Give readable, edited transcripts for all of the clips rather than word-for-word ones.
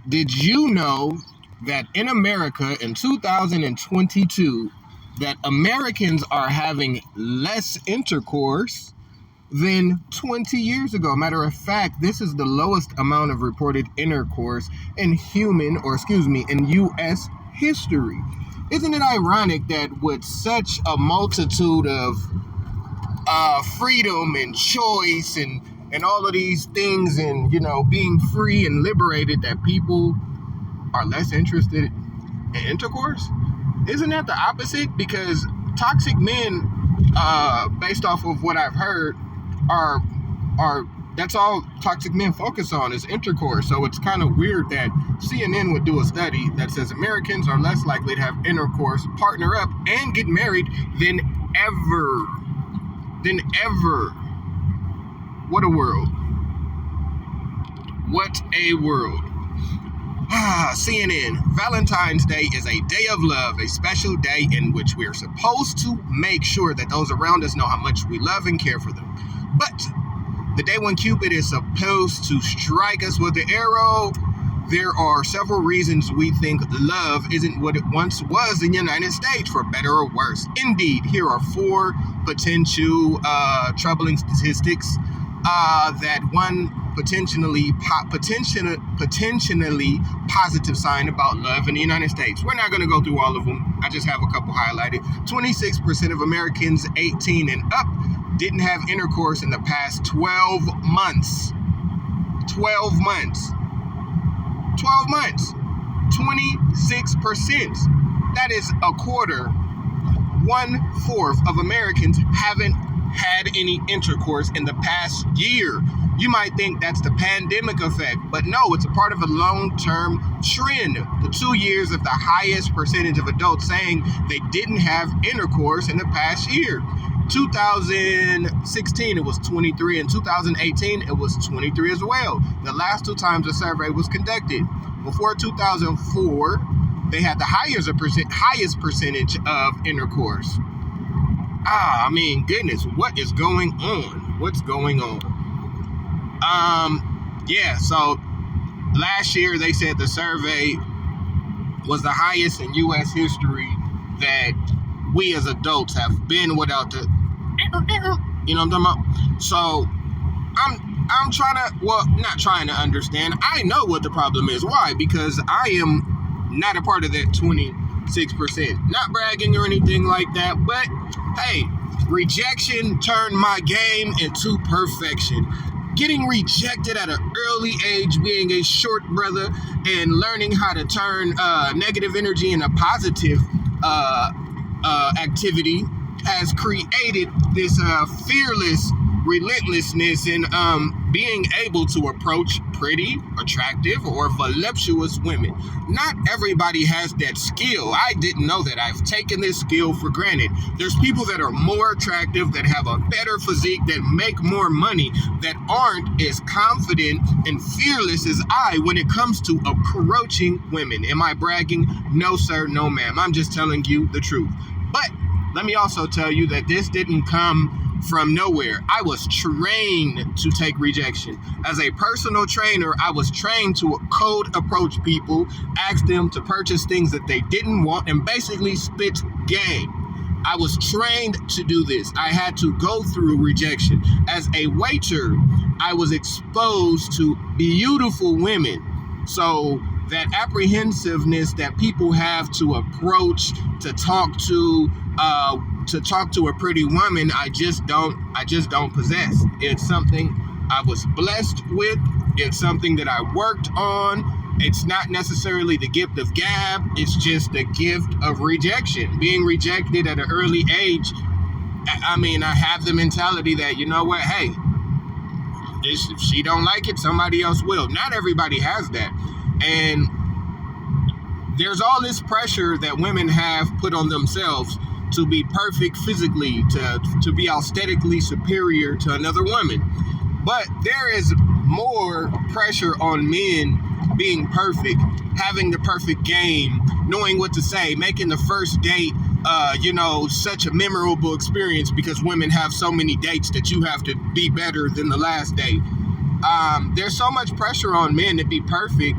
Did you know that in America in 2022 that Americans are having less intercourse than 20 years ago? Matter of fact, this is the lowest amount of reported intercourse in in U.S. history. Isn't it ironic that with such a multitude of freedom and choice and all of these things and, being free and liberated, that people are less interested in intercourse? Isn't that the opposite? Because toxic men, based off of what I've heard, are that's all toxic men focus on is intercourse. So it's kind of weird that CNN would do a study that says Americans are less likely to have intercourse, partner up, and get married than ever. What a world. What a world. CNN, Valentine's Day is a day of love, a special day in which we are supposed to make sure that those around us know how much we love and care for them. But the day when Cupid is supposed to strike us with the arrow, there are several reasons we think love isn't what it once was in the United States, for better or worse. Indeed, here are 4 potential troubling statistics that one potentially positive sign about love in the United States. We're not going to go through all of them. I just have a couple highlighted. 26% of Americans 18 and up didn't have intercourse in the past 12 months. 12 months. 12 months. 26%. That is a quarter. 1/4 of Americans haven't had any intercourse in the past year. You might think that's the pandemic effect, but no, it's a part of a long-term trend. The 2 years of the highest percentage of adults saying they didn't have intercourse in the past year. 2016, it was 23, and 2018, it was 23 as well. The last 2 times the survey was conducted. Before 2004, they had the highest percentage of intercourse. Goodness, what is going on? What's going on? So last year they said the survey was the highest in U.S. history that we as adults have been without the, you know what I'm talking about? So I'm not trying to understand. I know what the problem is. Why? Because I am not a part of that 26%. Not bragging or anything like that, but hey, rejection turned my game into perfection. Getting rejected at an early age, being a short brother, and learning how to turn negative energy into positive activity has created this fearless relentlessness in being able to approach pretty, attractive, or voluptuous women. Not everybody has that skill. I didn't know that. I've taken this skill for granted. There's people that are more attractive, that have a better physique, that make more money, that aren't as confident and fearless as I when it comes to approaching women. Am I bragging? No, sir. No, ma'am. I'm just telling you the truth. But let me also tell you that this didn't come from nowhere. I was trained to take rejection. As a personal trainer, I was trained to cold approach people, ask them to purchase things that they didn't want, and basically spit game. I was trained to do this. I had to go through rejection. As a waiter, I was exposed to beautiful women. So that apprehensiveness that people have to approach, to talk to a pretty woman, I just don't possess. It's something I was blessed with. It's something that I worked on. It's not necessarily the gift of gab. It's just the gift of rejection. Being rejected at an early age, I have the mentality that, you know what, hey, if she don't like it, somebody else will. Not everybody has that. And there's all this pressure that women have put on themselves to be perfect physically, to be aesthetically superior to another woman. But there is more pressure on men being perfect, having the perfect game, knowing what to say, making the first date, such a memorable experience, because women have so many dates that you have to be better than the last date. There's so much pressure on men to be perfect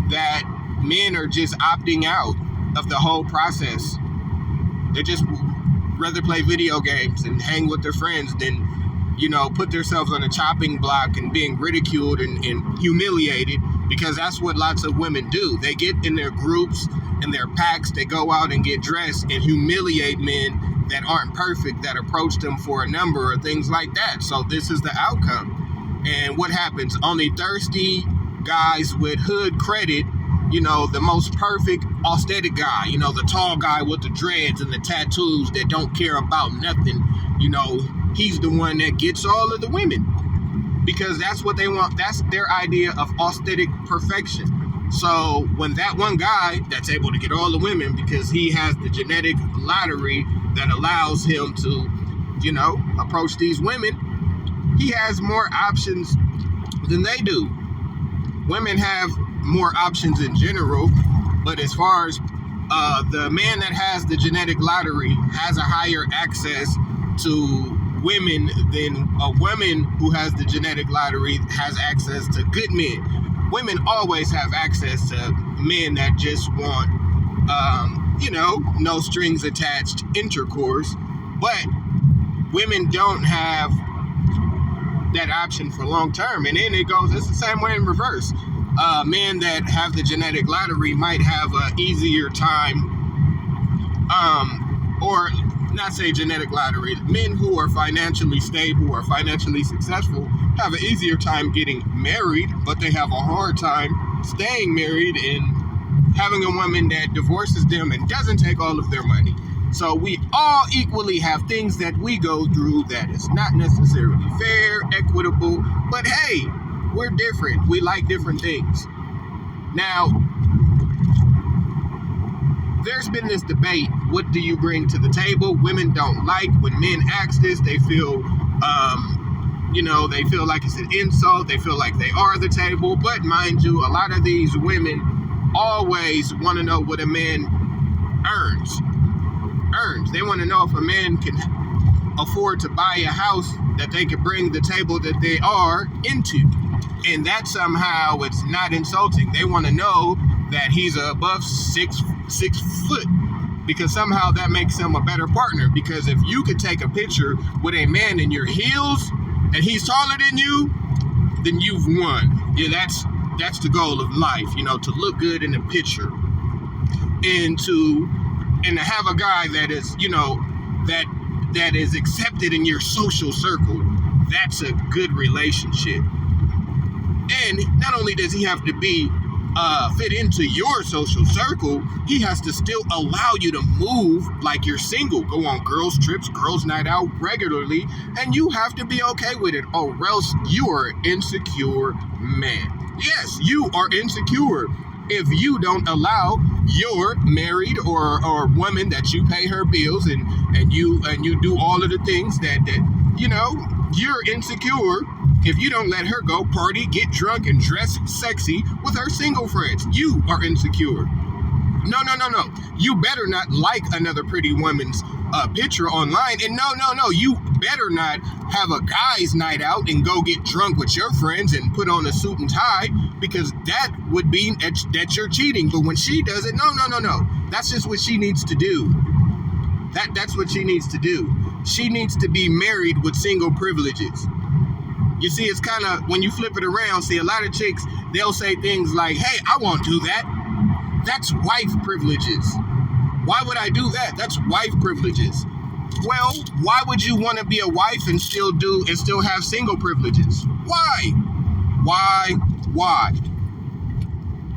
that men are just opting out of the whole process. They just rather play video games and hang with their friends than, put themselves on a chopping block and being ridiculed and humiliated, because that's what lots of women do. They get in their groups and their packs, they go out and get dressed and humiliate men that aren't perfect, that approach them for a number or things like that. So this is the outcome. And what happens? Only thirsty guys with hood credit, the most perfect aesthetic guy, the tall guy with the dreads and the tattoos that don't care about nothing, he's the one that gets all of the women, because that's what they want. That's their idea of aesthetic perfection. So when that one guy that's able to get all the women because he has the genetic lottery that allows him to, approach these women, he has more options than they do. Women have more options in general, but as far as the man that has the genetic lottery has a higher access to women than a woman who has the genetic lottery has access to good men. Women always have access to men that just want, no strings attached intercourse, but women don't have that option for long term. And then it's the same way in reverse. Men that have the genetic lottery might have an easier time, or not say genetic lottery, men who are financially stable or financially successful have an easier time getting married, but they have a hard time staying married and having a woman that divorces them and doesn't take all of their money. So we all equally have things that we go through that is not necessarily fair, equitable, but hey, we're different. We like different things. Now, there's been this debate, what do you bring to the table? Women don't like when men ask this. They feel, they feel like it's an insult. They feel like they are the table. But mind you, a lot of these women always want to know what a man earns. They want to know if a man can afford to buy a house that they can bring the table that they are into. And that somehow it's not insulting. They want to know that he's above six foot, because somehow that makes him a better partner. Because if you could take a picture with a man in your heels and he's taller than you, then you've won. Yeah, that's the goal of life, to look good in the picture. And to have a guy that is, that is accepted in your social circle, that's a good relationship. And not only does he have to be fit into your social circle, he has to still allow you to move like you're single, go on girls' trips, girls' night out regularly, and you have to be okay with it, or else you are an insecure man. Yes, you are insecure if you don't allow your married or woman that you pay her bills and you do all of the things that you're insecure if you don't let her go party, get drunk, and dress sexy with her single friends. You are insecure. No. You better not like another pretty woman's picture online. And no. You better not have a guy's night out and go get drunk with your friends and put on a suit and tie, because that would be that you're cheating. But when she does it, no. That's just what she needs to do. That's what she needs to do. She needs to be married with single privileges. You see, it's kind of, when you flip it around, see, a lot of chicks, they'll say things like, hey, I won't do that. That's wife privileges. Why would I do that? That's wife privileges. Well, why would you want to be a wife and still have single privileges? Why?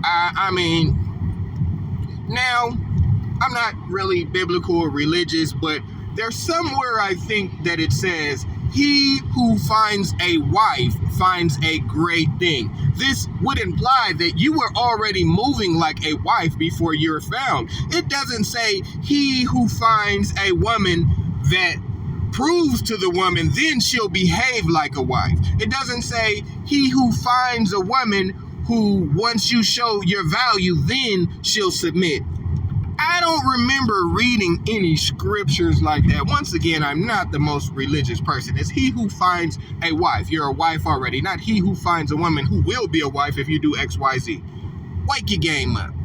I mean, now, I'm not really biblical or religious, but there's somewhere I think that it says, he who finds a wife finds a great thing. This would imply that you were already moving like a wife before you're found. It doesn't say he who finds a woman that proves to the woman, then she'll behave like a wife. It doesn't say he who finds a woman who, once you show your value, then she'll submit. I don't remember reading any scriptures like that. Once again, I'm not the most religious person. It's he who finds a wife. You're a wife already, not he who finds a woman who will be a wife if you do X, Y, Z. Wake your game up.